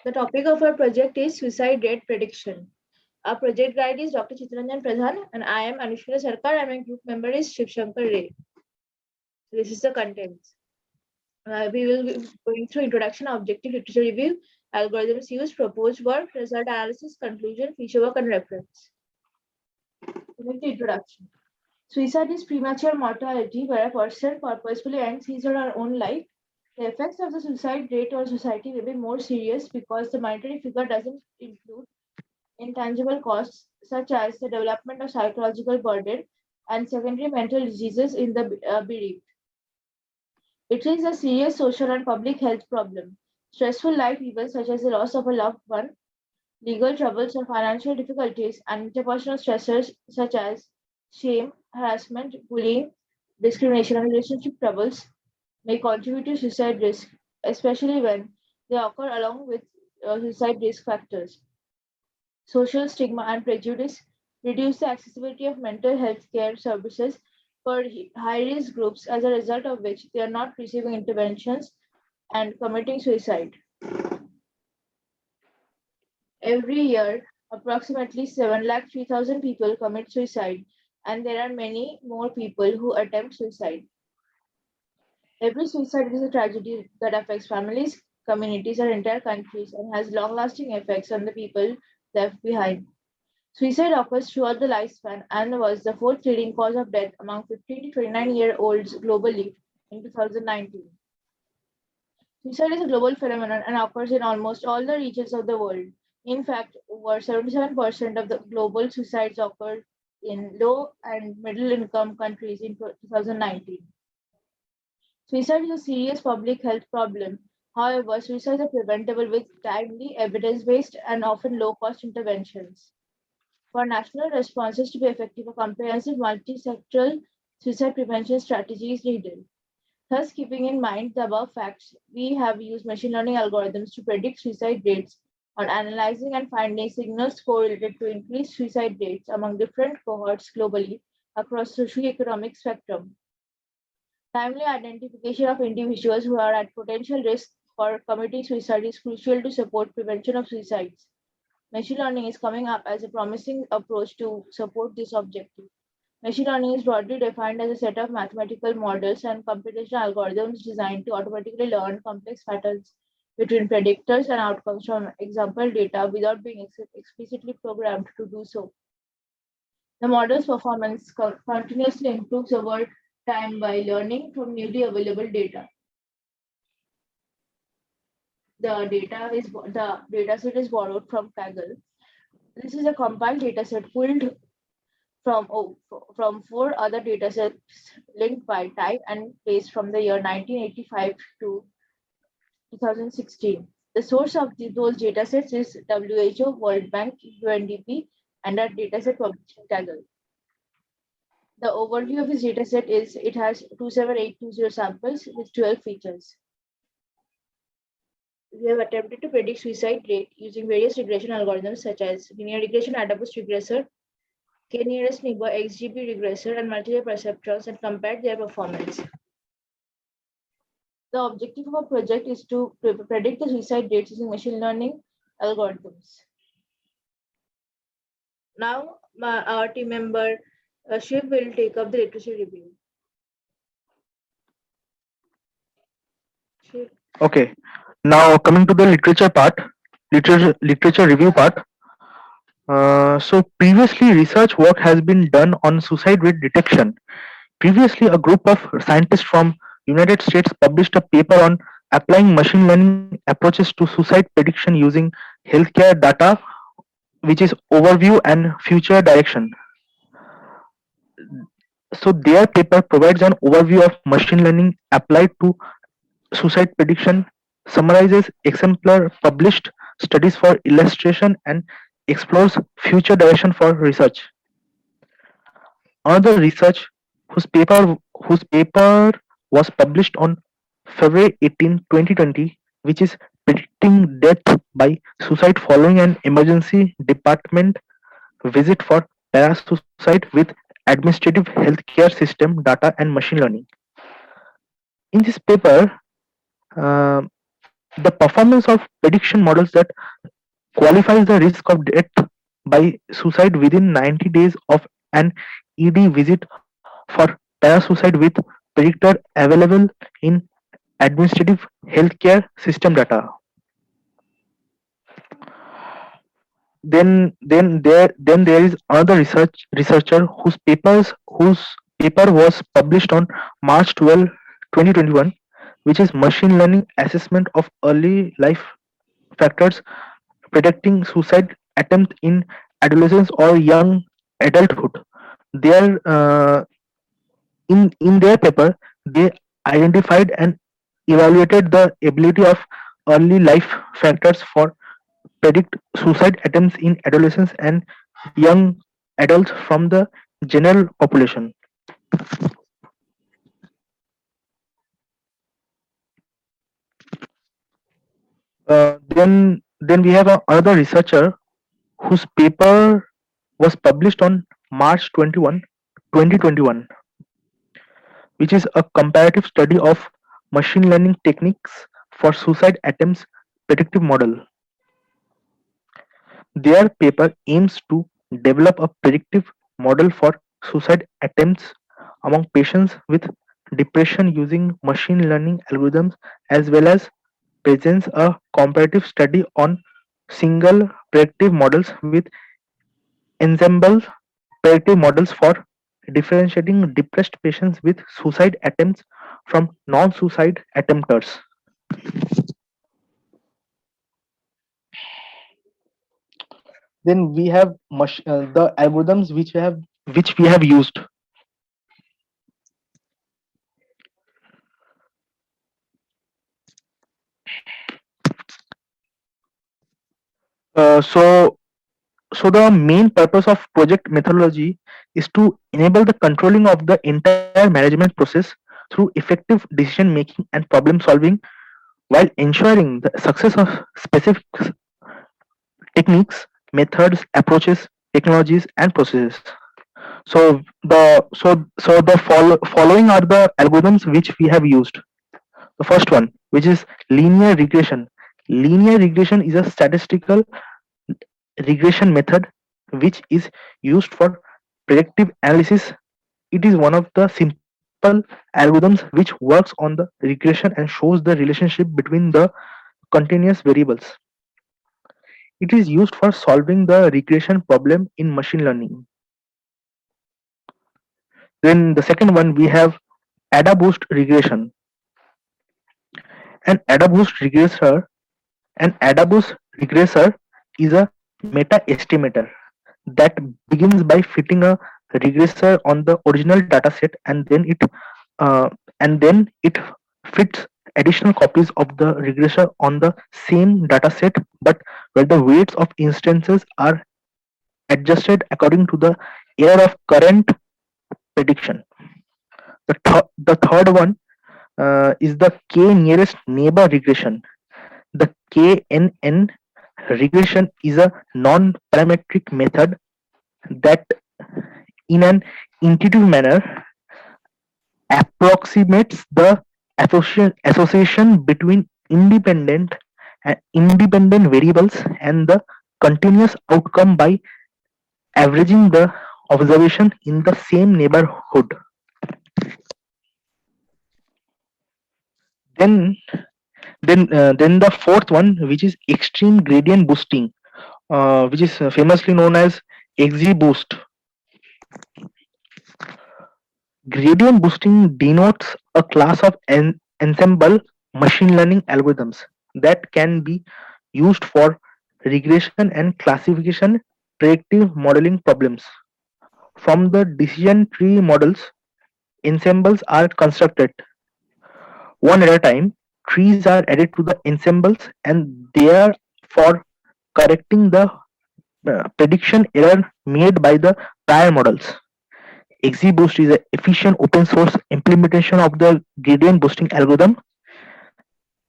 The topic of our project is suicide rate prediction. Our project guide is Dr. Chittaranjan Pradhan and I am Anushka Sarkar and my group member is Shiv Shankar Ray. This is the contents. We will be going through introduction, objective literature review, algorithms used, proposed work, result analysis, conclusion, feature work and reference. With the introduction. Suicide is premature mortality where a person purposefully ends his or her own life. The effects of the suicide rate on society may be more serious because the monetary figure doesn't include intangible costs such as the development of psychological burden and secondary mental diseases in the bereaved. It is a serious social and public health problem. Stressful life events such as the loss of a loved one, legal troubles or financial difficulties, and interpersonal stressors such as shame, harassment, bullying, discrimination, and relationship troubles may contribute to suicide risk, especially when they occur along with suicide risk factors. Social stigma and prejudice reduce the accessibility of mental health care services for high risk groups, as a result of which they are not receiving interventions and committing suicide. Every year, approximately 7,03,000 people commit suicide, and there are many more people who attempt suicide. Every suicide is a tragedy that affects families, communities, and entire countries and has long lasting effects on the people left behind. Suicide occurs throughout the lifespan and was the fourth leading cause of death among 15 to 29-year-olds globally in 2019. Suicide is a global phenomenon and occurs in almost all the regions of the world. In fact, over 77% of the global suicides occurred in low and middle income countries in 2019. Suicide is a serious public health problem. However, suicides are preventable with timely, evidence based, and often low cost interventions. For national responses to be effective, a comprehensive multi-sectoral suicide prevention strategy is needed. Thus, keeping in mind the above facts, we have used machine learning algorithms to predict suicide rates on analyzing and finding signals correlated to increased suicide rates among different cohorts globally across socioeconomic spectrum. Timely identification of individuals who are at potential risk for committing suicide is crucial to support prevention of suicides. Machine learning is coming up as a promising approach to support this objective. Machine learning is broadly defined as a set of mathematical models and computational algorithms designed to automatically learn complex patterns between predictors and outcomes from example data without being explicitly programmed to do so. The model's performance continuously improves over time by learning from newly available data. The dataset is borrowed from Kaggle. This is a compiled dataset pulled from four other datasets linked by type and place from the year 1985 to 2016. The source of those datasets is WHO, World Bank, UNDP, and a dataset published in Kaggle. The overview of this dataset is it has 27820 samples with 12 features. We have attempted to predict suicide rate using various regression algorithms such as linear regression, Adabus regressor, k-nearest neighbor, XGB regressor, and multiple perceptrons and compared their performance. The objective of our project is to predict the suicide rates using machine learning algorithms. Now, our team member Shiv will take up the literature review. Shiv. Okay, now coming to the literature part, literature review part. So previously, research work has been done on suicide rate detection. Previously, a group of scientists from United States published a paper on applying machine learning approaches to suicide prediction using healthcare data, which is overview and future direction. So their paper provides an overview of machine learning applied to suicide prediction, summarizes exemplar published studies for illustration, and explores future direction for research. Another research whose paper was published on February 18, 2020, which is predicting death by suicide following an emergency department visit for parasuicide with administrative healthcare system data and machine learning. In this paper, uh, The performance of prediction models that qualifies the risk of death by suicide within 90 days of an ED visit for parasuicide with predictor available in administrative healthcare system data. Then there is another researcher whose paper was published on March 12, 2021, which is machine learning assessment of early life factors predicting suicide attempt in adolescence or young adulthood. Their in their paper, they identified and evaluated the ability of early life factors for predict suicide attempts in adolescents and young adults from the general population. Then we have another researcher whose paper was published on March 21, 2021, which is a comparative study of machine learning techniques for suicide attempts predictive model. Their paper aims to develop a predictive model for suicide attempts among patients with depression using machine learning algorithms, as well as presents a comparative study on single predictive models with ensemble predictive models for differentiating depressed patients with suicide attempts from non-suicide attempters. Then we have the algorithms which we have used. So the main purpose of project methodology is to enable the controlling of the entire management process through effective decision making and problem solving while ensuring the success of specific techniques, methods, approaches, technologies, and processes. So the following are the algorithms which we have used. The first one, which is linear regression. Linear regression is a statistical regression method which is used for predictive analysis. It is one of the simple algorithms which works on the regression and shows the relationship between the continuous variables. It is used for solving the regression problem in machine learning. Then the second one we have AdaBoost regression. An AdaBoost regressor An AdaBoost regressor is a meta-estimator that begins by fitting a regressor on the original dataset uh, and then it fits additional copies of the regressor on the same dataset, but where the weights of instances are adjusted according to the error of current prediction. The third one is the k nearest neighbor regression. The KNN regression is a non-parametric method that, in an intuitive manner, approximates the association between independent variables and the continuous outcome by averaging the observation in the same neighborhood. Then, then the fourth one, which is extreme gradient boosting, which is famously known as XGBoost. Gradient boosting denotes a class of ensemble machine learning algorithms that can be used for regression and classification predictive modeling problems. From the decision tree models, ensembles are constructed one at a time. Trees are added to the ensembles and they are for correcting the prediction error made by the prior models. XGBoost is an efficient open source implementation of the gradient boosting algorithm.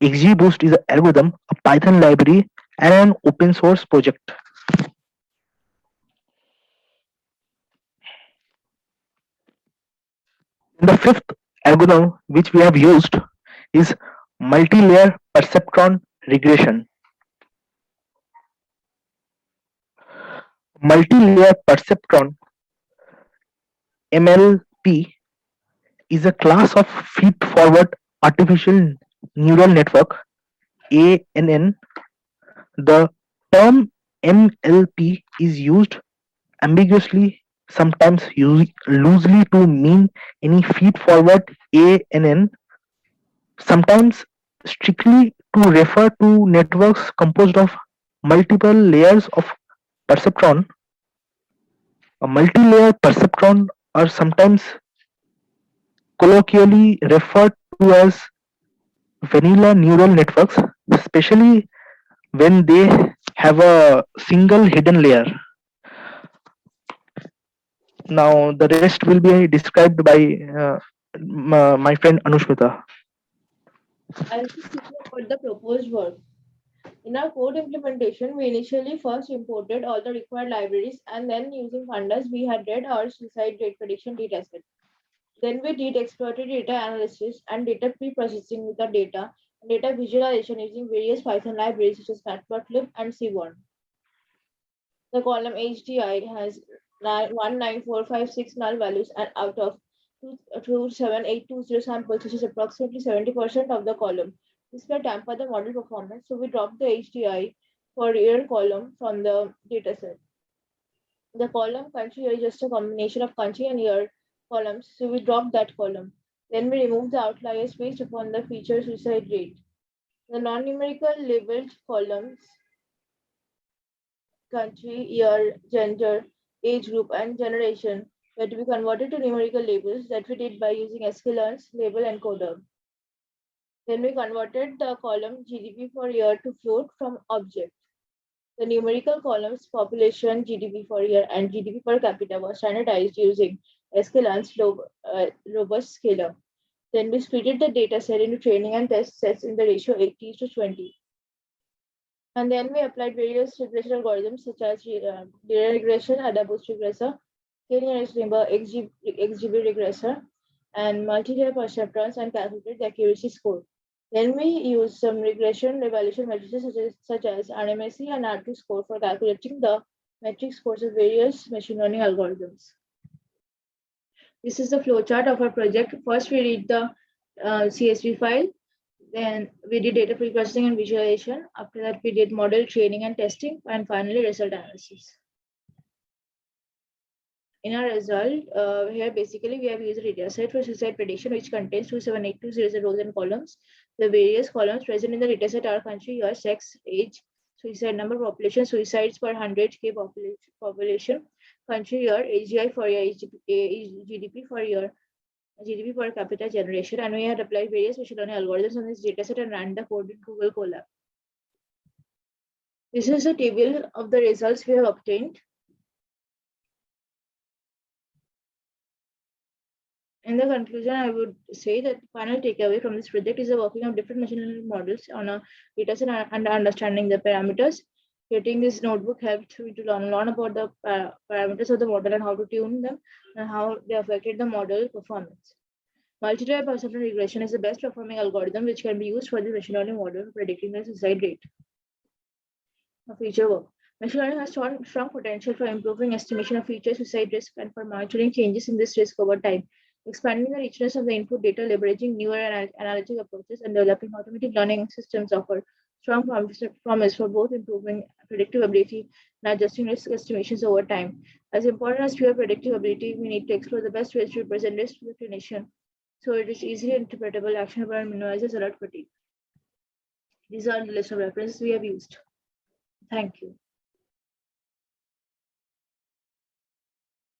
XGBoost is an algorithm, a Python library, and an open source project. And the fifth algorithm which we have used is multi-layer perceptron regression. Multi-layer perceptron (MLP) is a class of feed-forward artificial neural network (ANN). The term MLP is used ambiguously, sometimes loosely to mean any feed-forward ANN, sometimes strictly to refer to networks composed of multiple layers of perceptron. A multi-layer perceptron are sometimes colloquially referred to as vanilla neural networks, especially when they have a single hidden layer. Now, the rest will be described by my friend Anushmita. I'll just speak about the proposed work. In our code implementation, we initially first imported all the required libraries, and then using pandas, we had read our suicide rate prediction dataset. Then we did exploratory data analysis and data pre-processing with the data and data visualization using various Python libraries such as Matplotlib and Seaborn. The column HDI has 19456 null values, and out of 27820 samples, which is approximately 70% of the column. This may tamper the model performance, so we dropped the HDI for year column from the dataset. The column country is just a combination of country and year columns, so we dropped that column. Then we removed the outliers based upon the feature suicide rate. The non-numerical labeled columns, country, year, gender, age group, and generation, were to be converted to numerical labels that we did by using sklearn's label encoder. Then we converted the column GDP for year to float from object. The numerical columns population, GDP for year, and GDP per capita were standardized using sklearn's robust scaler. Then we split the data set into training and test sets in the ratio 80:20. And then we applied various regression algorithms such as linear regression, AdaBoost regressor, k-nearest neighbor, XGB regressor, and multi-layer perceptrons, and calculated the accuracy score. Then we use some regression evaluation matrices such as RMSE and R2 score for calculating the metric scores of various machine learning algorithms. This is the flowchart of our project. First, we read the CSV file. Then we did data pre-processing and visualization. After that, we did model training and testing, and finally result analysis. In our result, here basically we have used a data set for suicide prediction, which contains 27820 rows and columns. The various columns present in the data set are country, year, sex, age, suicide number, population, suicides per 100K population, country, year, AGI for year, GDP for year, GDP per capita generation, and we had applied various machine learning algorithms on this dataset and ran the code in Google Colab. This is a table of the results we have obtained. In the conclusion, I would say that the final takeaway from this project is the working of different machine learning models on a dataset and understanding the parameters. Creating this notebook helped me to learn about the parameters of the model and how to tune them and how they affected the model performance. Multi-layer perceptron regression is the best performing algorithm which can be used for the machine learning model for predicting the suicide rate. Feature work. Machine learning has strong potential for improving estimation of future suicide risk and for monitoring changes in this risk over time. Expanding the richness of the input data, leveraging newer analytic approaches, and developing automatic learning systems offer strong promise for both improving predictive ability and adjusting risk estimations over time. As important as pure predictive ability, we need to explore the best ways to represent risk to the clinician so it is easily interpretable, actionable, and minimizes alert fatigue. These are the list of references we have used. Thank you.